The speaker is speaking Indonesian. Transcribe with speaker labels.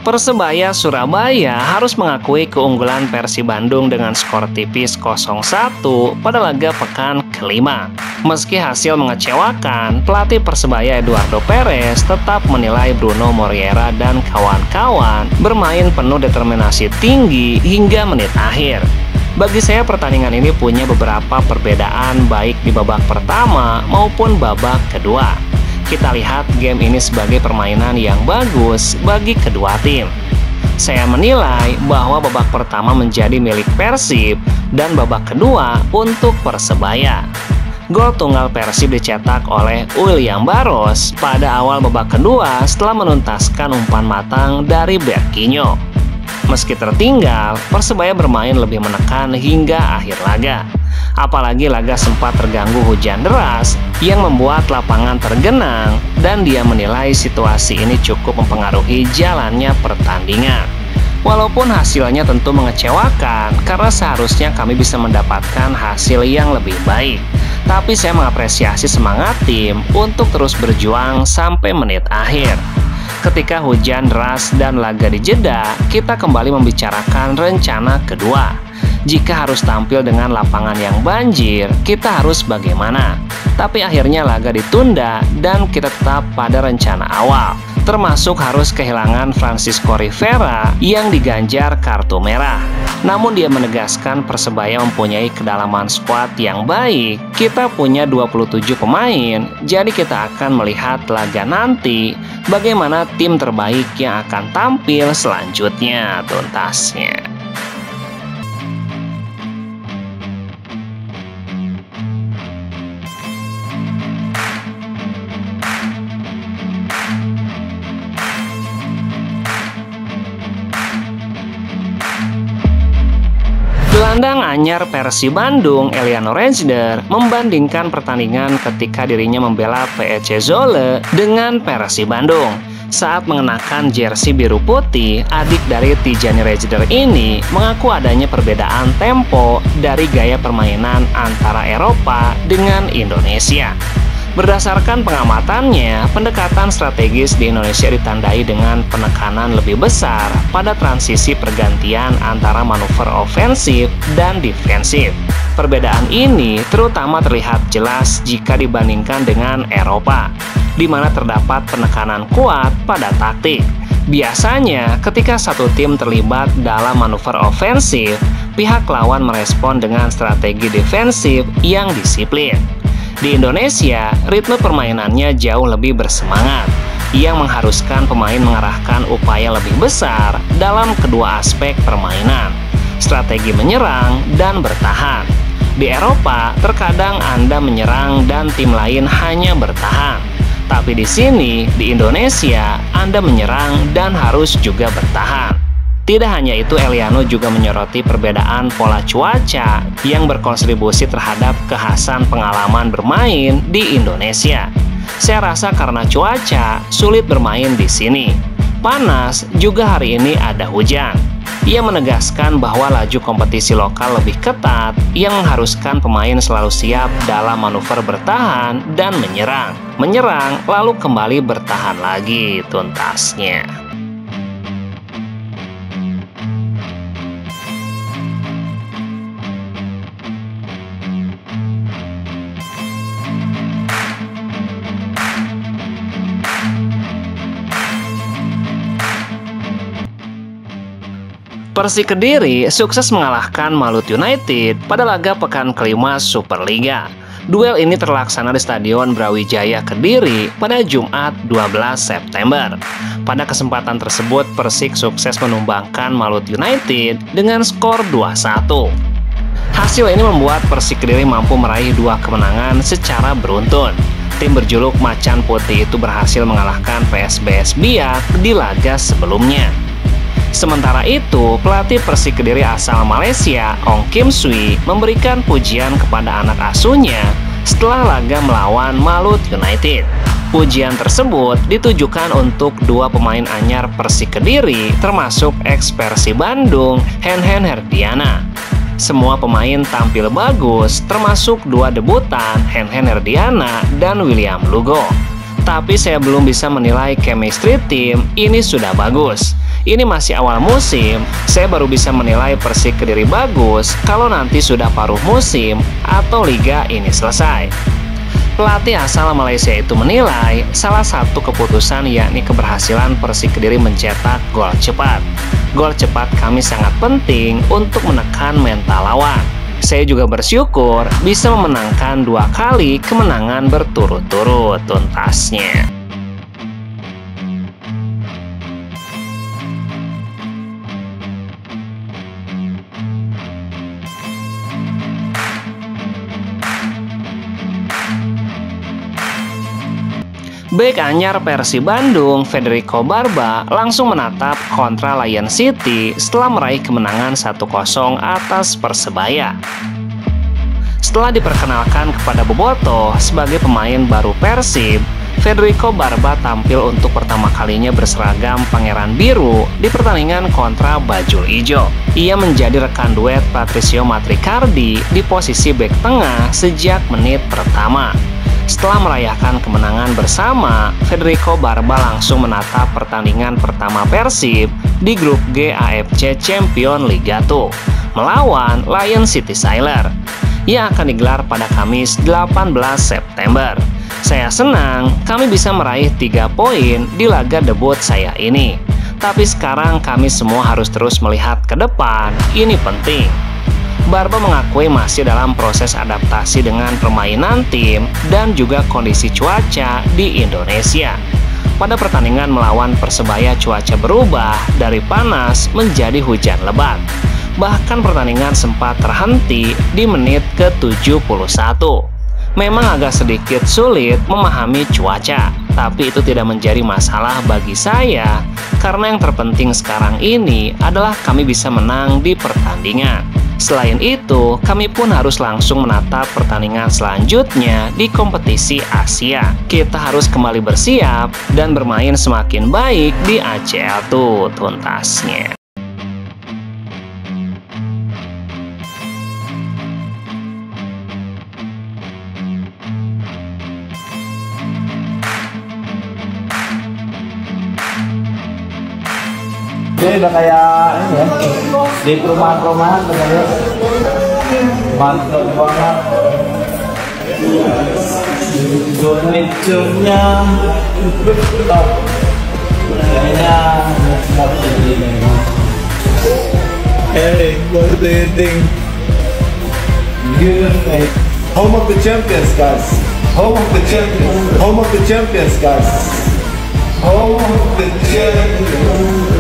Speaker 1: Persebaya Surabaya harus mengakui keunggulan Persib Bandung dengan skor tipis 0-1 pada laga pekan kelima. Meski hasil mengecewakan, pelatih Persebaya Eduardo Perez tetap menilai Bruno Moreira dan kawan-kawan bermain penuh determinasi tinggi hingga menit akhir. Bagi saya pertandingan ini punya beberapa perbedaan baik di babak pertama maupun babak kedua. Kita lihat game ini sebagai permainan yang bagus bagi kedua tim. Saya menilai bahwa babak pertama menjadi milik Persib dan babak kedua untuk Persebaya. Gol tunggal Persib dicetak oleh William Barros pada awal babak kedua setelah menuntaskan umpan matang dari Berkinho. Meski tertinggal, Persebaya bermain lebih menekan hingga akhir laga. Apalagi laga sempat terganggu hujan deras yang membuat lapangan tergenang dan dia menilai situasi ini cukup mempengaruhi jalannya pertandingan. Walaupun hasilnya tentu mengecewakan karena seharusnya kami bisa mendapatkan hasil yang lebih baik. Tapi saya mengapresiasi semangat tim untuk terus berjuang sampai menit akhir. Ketika hujan deras dan laga dijeda, kita kembali membicarakan rencana kedua. Jika harus tampil dengan lapangan yang banjir, kita harus bagaimana? Tapi akhirnya laga ditunda dan kita tetap pada rencana awal, termasuk harus kehilangan Francisco Rivera yang diganjar kartu merah. Namun dia menegaskan Persebaya mempunyai kedalaman skuad yang baik. Kita punya 27 pemain, jadi kita akan melihat laga nanti bagaimana tim terbaik yang akan tampil selanjutnya tuntasnya. Gelandang anyar Persib Bandung, Eliano Reijder, membandingkan pertandingan ketika dirinya membela PEC Zwolle dengan Persib Bandung. Saat mengenakan jersey biru putih, adik dari Tijani Reijder ini mengaku adanya perbedaan tempo dari gaya permainan antara Eropa dengan Indonesia. Berdasarkan pengamatannya, pendekatan strategis di Indonesia ditandai dengan penekanan lebih besar pada transisi pergantian antara manuver ofensif dan defensif. Perbedaan ini terutama terlihat jelas jika dibandingkan dengan Eropa, di mana terdapat penekanan kuat pada taktik. Biasanya, ketika satu tim terlibat dalam manuver ofensif, pihak lawan merespon dengan strategi defensif yang disiplin. Di Indonesia, ritme permainannya jauh lebih bersemangat, yang mengharuskan pemain mengarahkan upaya lebih besar dalam kedua aspek permainan, strategi menyerang dan bertahan. Di Eropa, terkadang Anda menyerang dan tim lain hanya bertahan. Tapi di sini, di Indonesia, Anda menyerang dan harus juga bertahan. Tidak hanya itu, Eliano juga menyoroti perbedaan pola cuaca yang berkontribusi terhadap kekhasan pengalaman bermain di Indonesia. Saya rasa karena cuaca, sulit bermain di sini. Panas, juga hari ini ada hujan. Ia menegaskan bahwa laju kompetisi lokal lebih ketat yang mengharuskan pemain selalu siap dalam manuver bertahan dan menyerang. Menyerang, lalu kembali bertahan lagi tuntasnya. Persik Kediri sukses mengalahkan Malut United pada laga pekan kelima Superliga. Duel ini terlaksana di Stadion Brawijaya Kediri pada Jumat 12 September. Pada kesempatan tersebut, Persik sukses menumbangkan Malut United dengan skor 2-1. Hasil ini membuat Persik Kediri mampu meraih 2 kemenangan secara beruntun. Tim berjuluk Macan Putih itu berhasil mengalahkan PSBS Biak di laga sebelumnya. Sementara itu, pelatih Persik Kediri asal Malaysia, Ong Kim Sui, memberikan pujian kepada anak asuhnya setelah laga melawan Malut United. Pujian tersebut ditujukan untuk 2 pemain anyar Persik Kediri, termasuk ex-Persib Bandung, Hen-Hen Herdiana. Semua pemain tampil bagus, termasuk 2 debutan, Hen-Hen Herdiana dan William Lugo. Tapi saya belum bisa menilai chemistry tim ini sudah bagus. Ini masih awal musim, saya baru bisa menilai Persik Kediri bagus kalau nanti sudah paruh musim atau liga ini selesai. Pelatih asal Malaysia itu menilai salah satu keputusan yakni keberhasilan Persik Kediri mencetak gol cepat. Gol cepat kami sangat penting untuk menekan mental lawan. Saya juga bersyukur bisa memenangkan 2 kali kemenangan berturut-turut tuntasnya. Bek anyar Persib Bandung, Federico Barba, langsung menatap kontra Lion City setelah meraih kemenangan 1-0 atas Persebaya. Setelah diperkenalkan kepada Bobotoh sebagai pemain baru Persib, Federico Barba tampil untuk pertama kalinya berseragam Pangeran Biru di pertandingan kontra Bajul Ijo. Ia menjadi rekan duet Patricio Matricardi di posisi bek tengah sejak menit pertama. Setelah merayakan kemenangan bersama, Federico Barba langsung menatap pertandingan pertama Persib di grup G AFC Champions League 1 melawan Lion City Sailor yang akan digelar pada Kamis 18 September. Saya senang kami bisa meraih 3 poin di laga debut saya ini. Tapi sekarang kami semua harus terus melihat ke depan, ini penting. Barba mengakui masih dalam proses adaptasi dengan permainan tim dan juga kondisi cuaca di Indonesia. Pada pertandingan melawan Persebaya cuaca berubah dari panas menjadi hujan lebat. Bahkan pertandingan sempat terhenti di menit ke-71. Memang agak sedikit sulit memahami cuaca, tapi itu tidak menjadi masalah bagi saya karena yang terpenting sekarang ini adalah kami bisa menang di pertandingan. Selain itu, kami pun harus langsung menatap pertandingan selanjutnya di kompetisi Asia. Kita harus kembali bersiap dan bermain semakin baik di ACL tuh tuntasnya.
Speaker 2: Ini udah kayak ini ya, di perumahan-perumahan bener. Mantap banget. Furniture-nya top. Kayaknya top ini. Hey, what do you think? Good, mate. Home of the champions, guys. Home of the champions. Home of the champions, guys. Home of the champions.